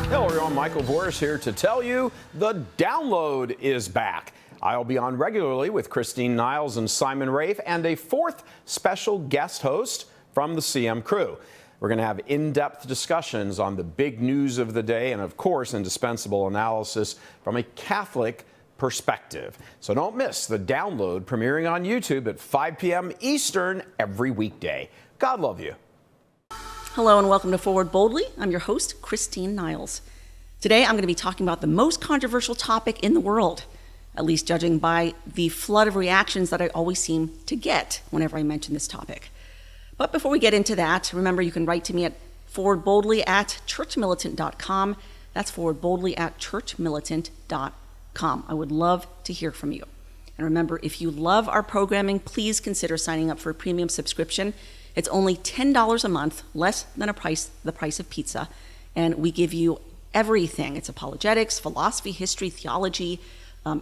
Hello everyone, Michael Voris here to tell you the download is back. I'll be on regularly with Christine Niles and Simon Rafe and a fourth special guest host from the CM crew. We're going to have in-depth discussions on the big news of the day and, of course, indispensable analysis from a Catholic perspective. So don't miss the download premiering on YouTube at 5 p.m. Eastern every weekday. God love you. Hello and welcome to Forward Boldly. I'm your host, Christine Niles. Today I'm going to be talking about the most controversial topic in the world, at least judging by the flood of reactions that I always seem to get whenever I mention this topic. But before we get into that, remember you can write to me at forwardboldly@churchmilitant.com. That's forwardboldly@churchmilitant.com. I would love to hear from you. And remember, if you love our programming, please consider signing up for a premium subscription. It's only $10 a month, less than the price of pizza, and we give you everything. It's apologetics, philosophy, history, theology,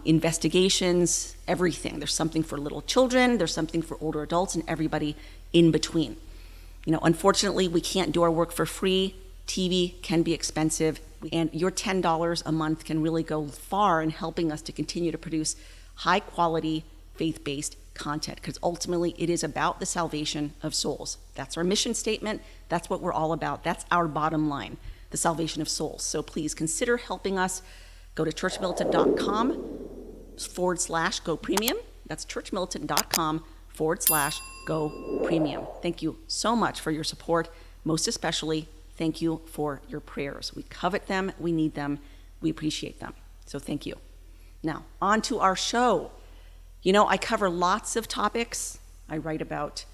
investigations, everything. There's something for little children, there's something for older adults, and everybody in between. You know, unfortunately, we can't do our work for free. TV can be expensive, and your $10 a month can really go far in helping us to continue to produce high-quality, faith-based content, because ultimately it is about the salvation of souls. That's our mission statement. That's what we're all about. That's our bottom line, the salvation of souls. So please consider helping us. Go to churchmilitant.com/go premium. That's churchmilitant.com/go premium. Thank you so much for your support. Most especially, thank you for your prayers. We covet them. We need them. We appreciate them. So thank you. Now, on to our show. You know, I cover lots of topics. I write about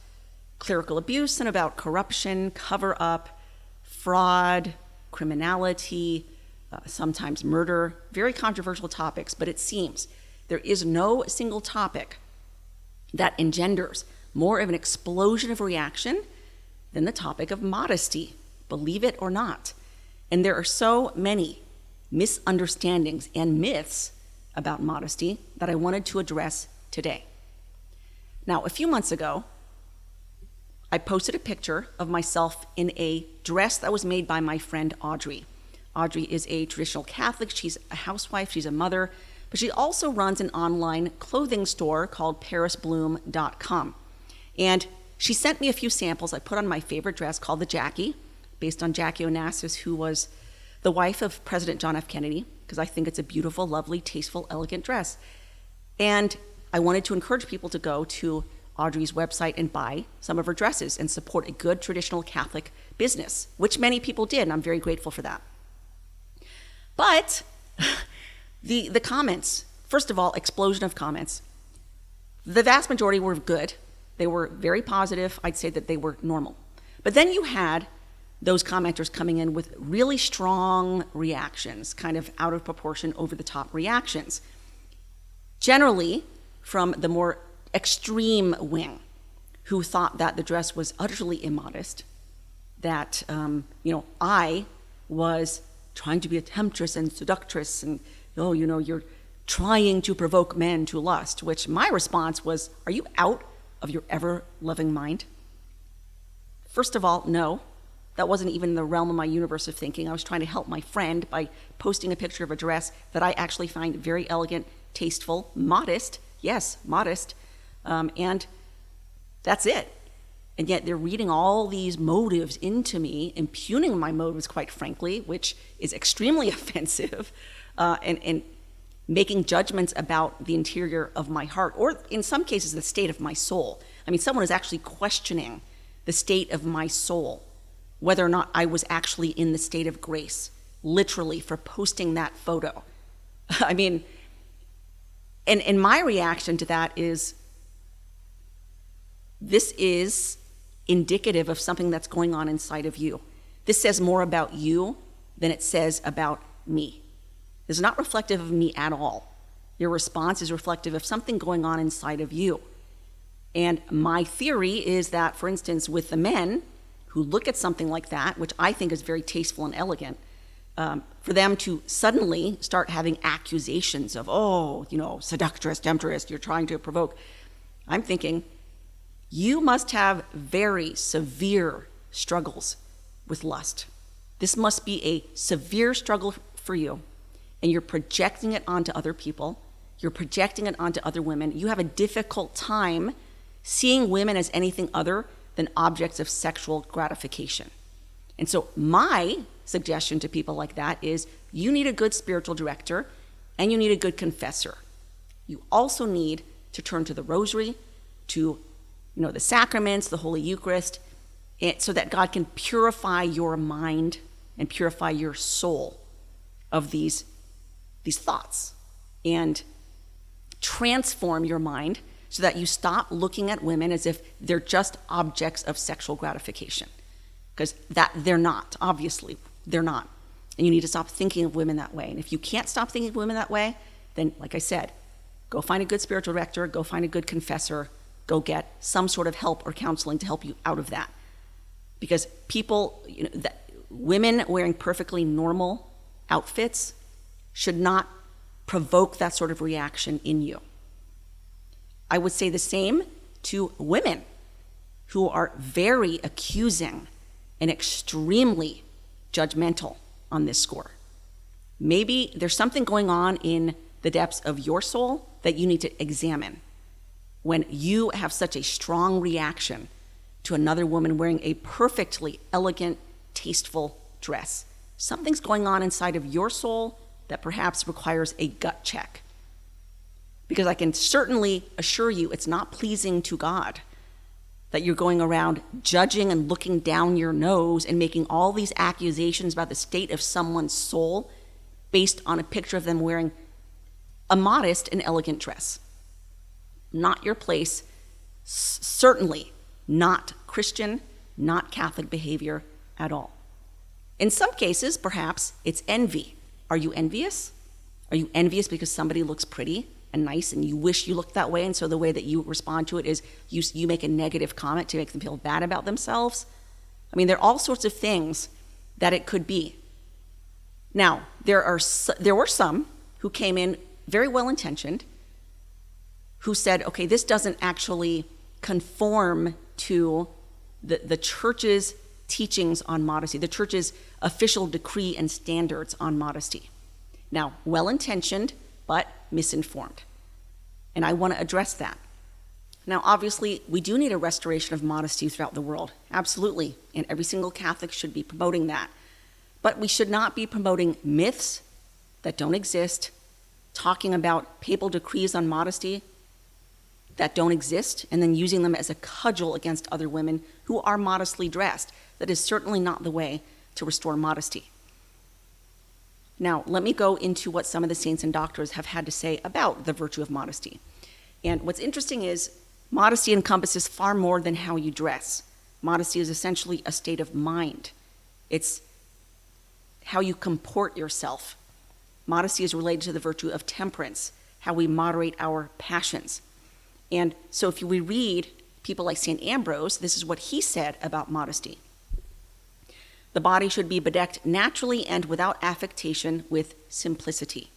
clerical abuse and about corruption, cover-up, fraud, criminality, sometimes murder, very controversial topics, but it seems there is no single topic that engenders more of an explosion of reaction than the topic of modesty, believe it or not. And there are so many misunderstandings and myths about modesty that I wanted to address today. Now, a few months ago, I posted a picture of myself in a dress that was made by my friend Audrey. Audrey is a traditional Catholic. She's a housewife, she's a mother, but she also runs an online clothing store called parisbloom.com. And she sent me a few samples. I put on my favorite dress called the Jackie, based on Jackie Onassis, who was the wife of President John F. Kennedy, because I think it's a beautiful, lovely, tasteful, elegant dress. And I wanted to encourage people to go to Audrey's website and buy some of her dresses and support a good traditional Catholic business, which many people did, and I'm very grateful for that. But the comments, first of all, explosion of comments. The vast majority were good. They were very positive. I'd say that they were normal. But then you had those commenters coming in with really strong reactions, kind of out of proportion, over-the-top reactions. Generally, from the more extreme wing, who thought that the dress was utterly immodest, that I was trying to be a temptress and seductress, and you're trying to provoke men to lust. Which my response was, "Are you out of your ever-loving mind?" First of all, no, that wasn't even in the realm of my universe of thinking. I was trying to help my friend by posting a picture of a dress that I actually find very elegant, tasteful, modest. Yes, modest. And that's it. And yet they're reading all these motives into me, impugning my motives, quite frankly, which is extremely offensive, and making judgments about the interior of my heart, or in some cases, the state of my soul. I mean, someone is actually questioning the state of my soul, whether or not I was actually in the state of grace, literally, for posting that photo. I mean, and my reaction to that is, this is indicative of something that's going on inside of you. This says more about you than it says about me. It's not reflective of me at all. Your response is reflective of something going on inside of you. And my theory is that, for instance, with the men who look at something like that, which I think is very tasteful and elegant, for them to suddenly start having accusations of, seductress, temptress, you're trying to provoke. I'm thinking, You must have very severe struggles with lust. This must be a severe struggle for you, and you're projecting it onto other people. You're projecting it onto other women. You have a difficult time seeing women as anything other than objects of sexual gratification. And so my suggestion to people like that is you need a good spiritual director and you need a good confessor. You also need to turn to the rosary, to the sacraments, the Holy Eucharist, so that God can purify your mind and purify your soul of these thoughts and transform your mind so that you stop looking at women as if they're just objects of sexual gratification. Because they're not, obviously, they're not. And you need to stop thinking of women that way. And if you can't stop thinking of women that way, then, like I said, go find a good spiritual director, go find a good confessor, go get some sort of help or counseling to help you out of that. Because people, women wearing perfectly normal outfits should not provoke that sort of reaction in you. I would say the same to women who are very accusing and extremely judgmental on this score. Maybe there's something going on in the depths of your soul that you need to examine when you have such a strong reaction to another woman wearing a perfectly elegant, tasteful dress. Something's going on inside of your soul that perhaps requires a gut check. Because I can certainly assure you it's not pleasing to God that you're going around judging and looking down your nose and making all these accusations about the state of someone's soul based on a picture of them wearing a modest and elegant dress. Not your place, certainly not Christian, not Catholic behavior at all. In some cases, perhaps it's envy. Are you envious? Are you envious because somebody looks pretty and nice and you wish you looked that way, and so the way that you respond to it is you make a negative comment to make them feel bad about themselves? I mean, there are all sorts of things that it could be. Now, there were some who came in very well-intentioned who said, okay, this doesn't actually conform to the church's teachings on modesty, the church's official decree and standards on modesty. Now, well-intentioned, but misinformed. And I want to address that. Now, obviously, we do need a restoration of modesty throughout the world. Absolutely. And every single Catholic should be promoting that. But we should not be promoting myths that don't exist, talking about papal decrees on modesty that don't exist, and then using them as a cudgel against other women who are modestly dressed. That is certainly not the way to restore modesty. Now, let me go into what some of the saints and doctors have had to say about the virtue of modesty. And what's interesting is modesty encompasses far more than how you dress. Modesty is essentially a state of mind. It's how you comport yourself. Modesty is related to the virtue of temperance, how we moderate our passions. And so if we read people like St. Ambrose, this is what he said about modesty. The body should be bedecked naturally and without affectation with simplicity.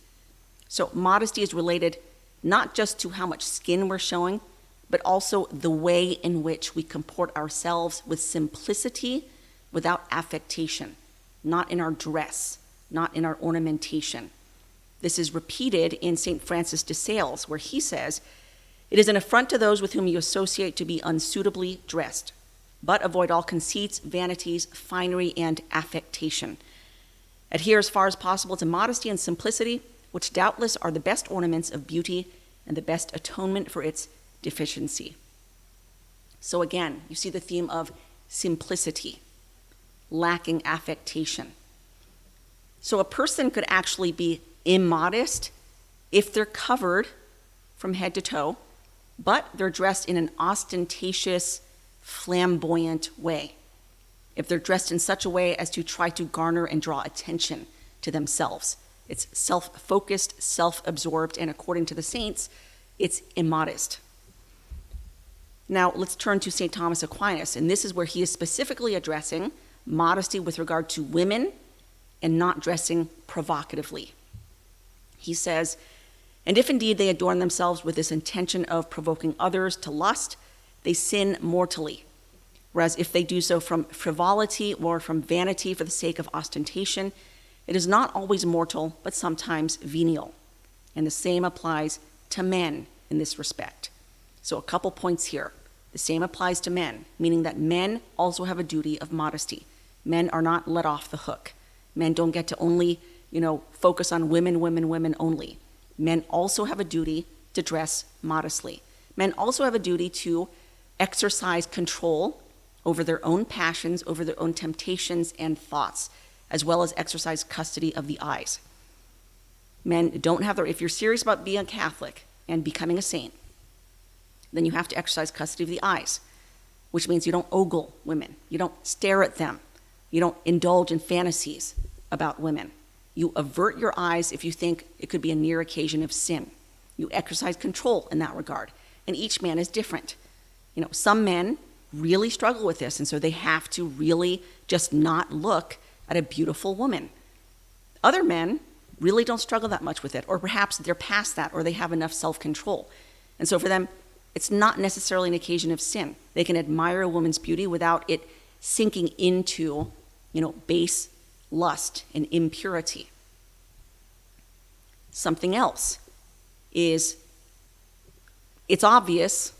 So modesty is related not just to how much skin we're showing, but also the way in which we comport ourselves with simplicity without affectation, not in our dress, not in our ornamentation. This is repeated in St. Francis de Sales, where he says, "It is an affront to those with whom you associate to be unsuitably dressed, but avoid all conceits, vanities, finery, and affectation. Adhere as far as possible to modesty and simplicity, which doubtless are the best ornaments of beauty and the best atonement for its deficiency." So again, you see the theme of simplicity, lacking affectation. So a person could actually be immodest if they're covered from head to toe, but they're dressed in an ostentatious, flamboyant way. If they're dressed in such a way as to try to garner and draw attention to themselves. It's self-focused, self-absorbed, and according to the saints, it's immodest. Now, let's turn to St. Thomas Aquinas, and this is where he is specifically addressing modesty with regard to women and not dressing provocatively. He says, "And if indeed they adorn themselves with this intention of provoking others to lust, they sin mortally. Whereas if they do so from frivolity or from vanity for the sake of ostentation, it is not always mortal, but sometimes venial. And the same applies to men in this respect. So a couple points here. The same applies to men, meaning that men also have a duty of modesty. Men are not let off the hook. Men don't get to only, focus on women only. Men also have a duty to dress modestly. Men also have a duty to exercise control over their own passions, over their own temptations and thoughts, as well as exercise custody of the eyes. Men don't have if you're serious about being a Catholic and becoming a saint, then you have to exercise custody of the eyes, which means you don't ogle women. You don't stare at them. You don't indulge in fantasies about women. You avert your eyes if you think it could be a near occasion of sin. You exercise control in that regard. And each man is different. Some men really struggle with this, and so they have to really just not look at a beautiful woman. Other men really don't struggle that much with it, or perhaps they're past that, or they have enough self-control. And so for them, it's not necessarily an occasion of sin. They can admire a woman's beauty without it sinking into, base lust and impurity. Something else is, it's obvious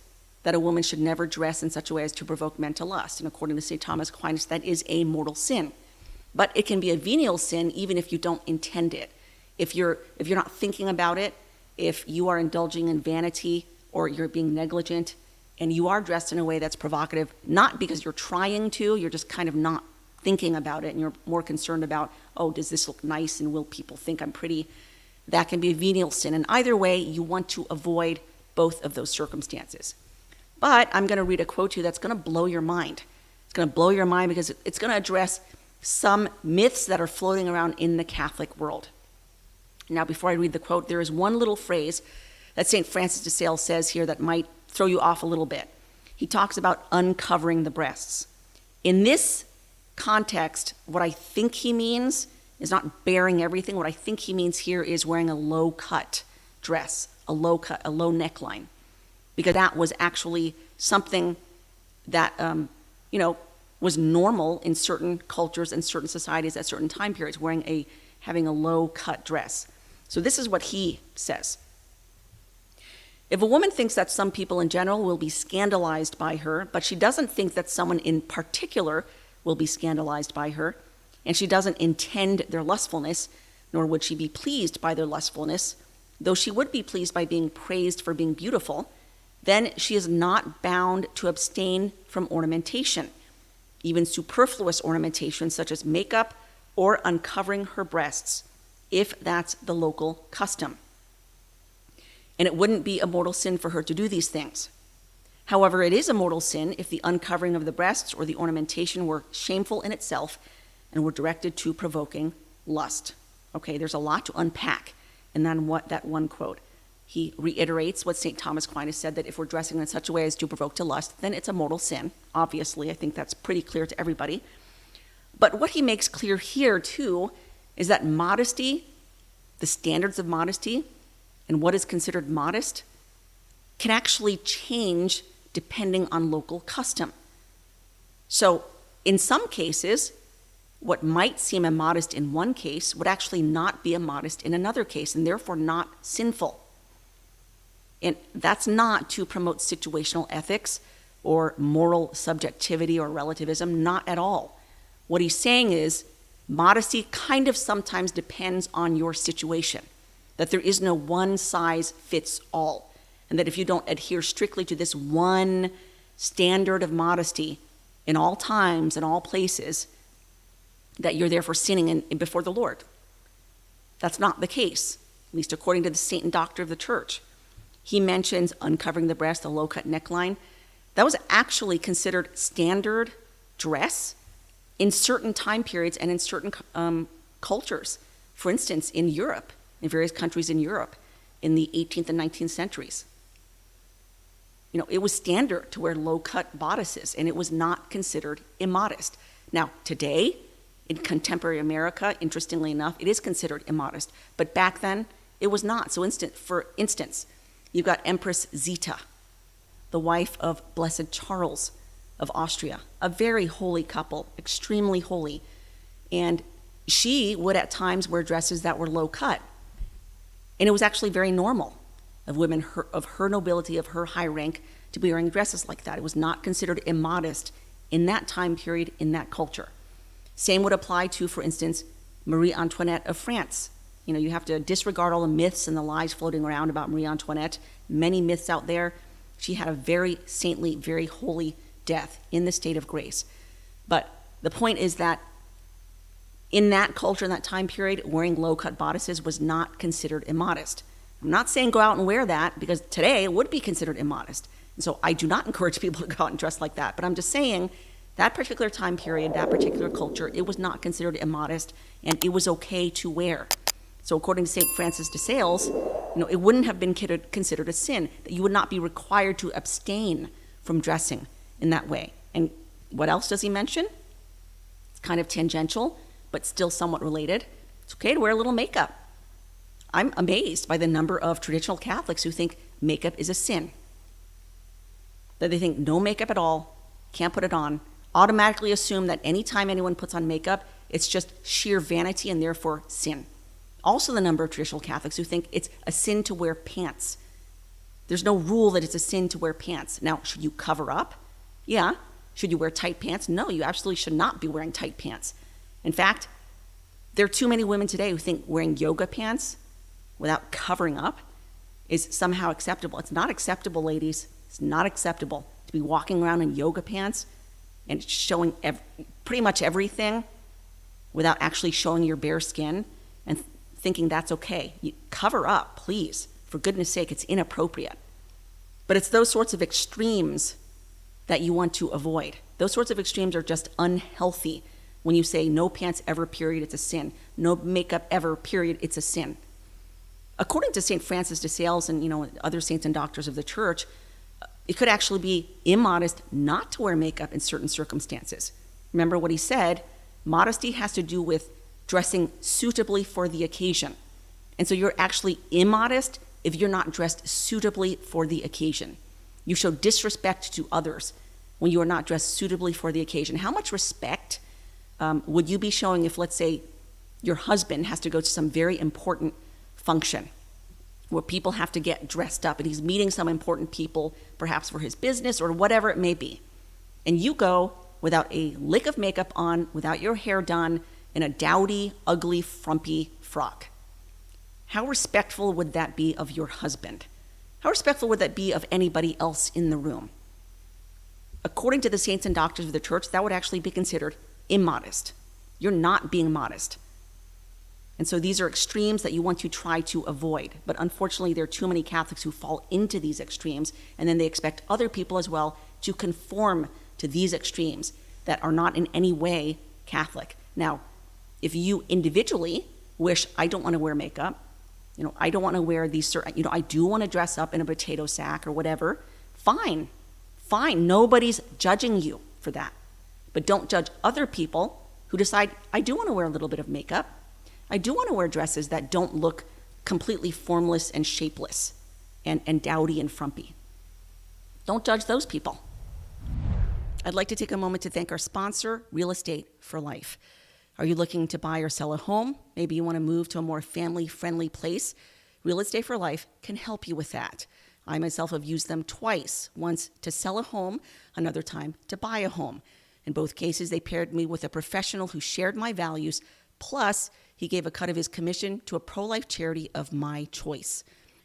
that a woman should never dress in such a way as to provoke men to lust. And according to St. Thomas Aquinas, that is a mortal sin. But it can be a venial sin even if you don't intend it. If you're not thinking about it, if you are indulging in vanity or you're being negligent and you are dressed in a way that's provocative, not because you're trying to, you're just kind of not thinking about it and you're more concerned about, does this look nice and will people think I'm pretty? That can be a venial sin. And either way, you want to avoid both of those circumstances. But I'm going to read a quote to you that's going to blow your mind. It's going to blow your mind because it's going to address some myths that are floating around in the Catholic world. Now, before I read the quote, there is one little phrase that St. Francis de Sales says here that might throw you off a little bit. He talks about uncovering the breasts. In this context, what I think he means is not bearing everything. What I think he means here is wearing a low-cut dress, a low neckline, because that was actually something that, was normal in certain cultures and certain societies at certain time periods, having a low-cut dress. So this is what he says. If a woman thinks that some people in general will be scandalized by her, but she doesn't think that someone in particular will be scandalized by her, and she doesn't intend their lustfulness, nor would she be pleased by their lustfulness, though she would be pleased by being praised for being beautiful, then she is not bound to abstain from ornamentation, even superfluous ornamentation such as makeup or uncovering her breasts, if that's the local custom. And it wouldn't be a mortal sin for her to do these things. However, it is a mortal sin if the uncovering of the breasts or the ornamentation were shameful in itself and were directed to provoking lust. Okay, there's a lot to unpack in that one quote. He reiterates what St. Thomas Aquinas said, that if we're dressing in such a way as to provoke to lust, then it's a mortal sin. Obviously, I think that's pretty clear to everybody. But what he makes clear here, too, is that modesty, the standards of modesty, and what is considered modest, can actually change depending on local custom. So, in some cases, what might seem immodest in one case would actually not be immodest in another case, and therefore not sinful. And that's not to promote situational ethics or moral subjectivity or relativism, not at all. What he's saying is modesty kind of sometimes depends on your situation, that there is no one size fits all, and that if you don't adhere strictly to this one standard of modesty in all times and all places, that you're therefore sinning before the Lord. That's not the case, at least according to the saint and doctor of the church. He mentions uncovering the breast, a low-cut neckline. That was actually considered standard dress in certain time periods and in certain cultures. For instance, in Europe, in various countries in Europe, in the 18th and 19th centuries. It was standard to wear low-cut bodices, and it was not considered immodest. Now, today, in contemporary America, interestingly enough, it is considered immodest. But back then, it was not. So for instance, you've got Empress Zita, the wife of Blessed Charles of Austria, a very holy couple, extremely holy. And she would at times wear dresses that were low cut. And it was actually very normal of women of her nobility, of her high rank, to be wearing dresses like that. It was not considered immodest in that time period, in that culture. Same would apply to, for instance, Marie Antoinette of France. You know, you have to disregard all the myths and the lies floating around about Marie Antoinette. Many myths out there. She had a very saintly, very holy death in the state of grace. But the point is that in that culture, in that time period, wearing low-cut bodices was not considered immodest. I'm not saying go out and wear that, because today it would be considered immodest. And so I do not encourage people to go out and dress like that. But I'm just saying that particular time period, that particular culture, it was not considered immodest, and it was okay to wear. So according to St. Francis de Sales, it wouldn't have been considered a sin, that you would not be required to abstain from dressing in that way. And what else does he mention? It's kind of tangential, but still somewhat related. It's okay to wear a little makeup. I'm amazed by the number of traditional Catholics who think makeup is a sin. That they think no makeup at all, can't put it on, automatically assume that anytime anyone puts on makeup, it's just sheer vanity and therefore sin. Also the number of traditional Catholics who think it's a sin to wear pants. There's no rule that it's a sin to wear pants. Now, should you cover up? Yeah. Should you wear tight pants? No, you absolutely should not be wearing tight pants. In fact, there are too many women today who think wearing yoga pants without covering up is somehow acceptable. It's not acceptable, ladies. It's not acceptable to be walking around in yoga pants and showing pretty much everything without actually showing your bare skin and thinking that's okay. You cover up, please. For goodness sake, it's inappropriate. But it's those sorts of extremes that you want to avoid. Those sorts of extremes are just unhealthy. When you say no pants ever, period, it's a sin. No makeup ever, period, it's a sin. According to St. Francis de Sales and other saints and doctors of the church, it could actually be immodest not to wear makeup in certain circumstances. Remember what he said, modesty has to do with dressing suitably for the occasion. And so you're actually immodest if you're not dressed suitably for the occasion. You show disrespect to others when you are not dressed suitably for the occasion. How much respect would you be showing if, let's say, your husband has to go to some very important function where people have to get dressed up and he's meeting some important people, perhaps for his business or whatever it may be, and you go without a lick of makeup on, without your hair done, in a dowdy, ugly, frumpy frock? How respectful would that be of your husband? How respectful would that be of anybody else in the room? According to the saints and doctors of the church, that would actually be considered immodest. You're not being modest. And so these are extremes that you want to try to avoid. But unfortunately, there are too many Catholics who fall into these extremes, and then they expect other people as well to conform to these extremes that are not in any way Catholic. Now, if you individually wish, I don't want to wear makeup, I don't want to wear these certain, I do want to dress up in a potato sack or whatever, fine. Nobody's judging you for that. But don't judge other people who decide, I do want to wear a little bit of makeup. I do want to wear dresses that don't look completely formless and shapeless and dowdy and frumpy. Don't judge those people. I'd like to take a moment to thank our sponsor, Real Estate for Life. Are you looking to buy or sell a home? Maybe you want to move to a more family-friendly place. Real Estate for Life can help you with that. I myself have used them twice, once to sell a home, another time to buy a home. In both cases, they paired me with a professional who shared my values, plus he gave a cut of his commission to a pro-life charity of my choice.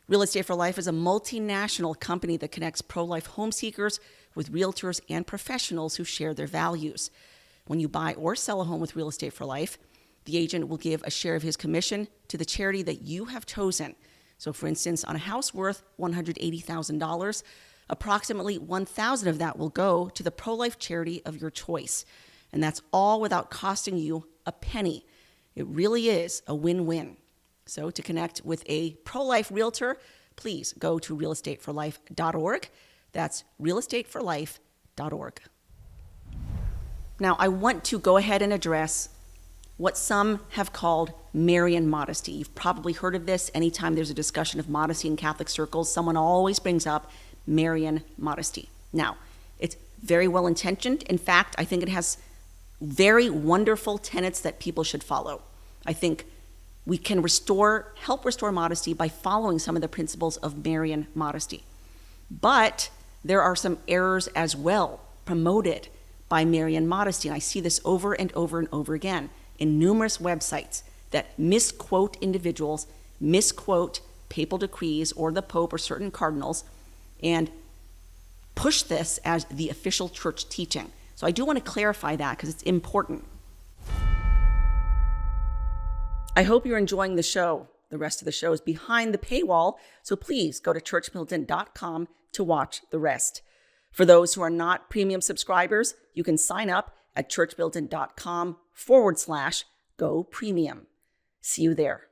Real Estate for Life is a multinational company that connects pro-life home seekers with realtors and professionals who share their values. When you buy or sell a home with Real Estate for Life, the agent will give a share of his commission to the charity that you have chosen. So for instance, on a house worth $180,000, approximately $1,000 of that will go to the pro-life charity of your choice. And that's all without costing you a penny. It really is a win-win. So to connect with a pro-life realtor, please go to realestateforlife.org. That's realestateforlife.org. Now, I want to go ahead and address what some have called Marian modesty. You've probably heard of this. Anytime there's a discussion of modesty in Catholic circles, someone always brings up Marian Modesty. Now, it's very well intentioned. In fact, I think it has very wonderful tenets that people should follow. I think we can help restore modesty by following some of the principles of Marian Modesty. But there are some errors as well promoted by Marian Modesty, and I see this over and over and over again in numerous websites that misquote individuals, misquote papal decrees or the Pope or certain cardinals, and push this as the official church teaching. So I do want to clarify that because it's important. I hope you're enjoying the show. The rest of the show is behind the paywall, so please go to churchmilitant.com to watch the rest. For those who are not premium subscribers, you can sign up at churchmilitant.com/go premium. See you there.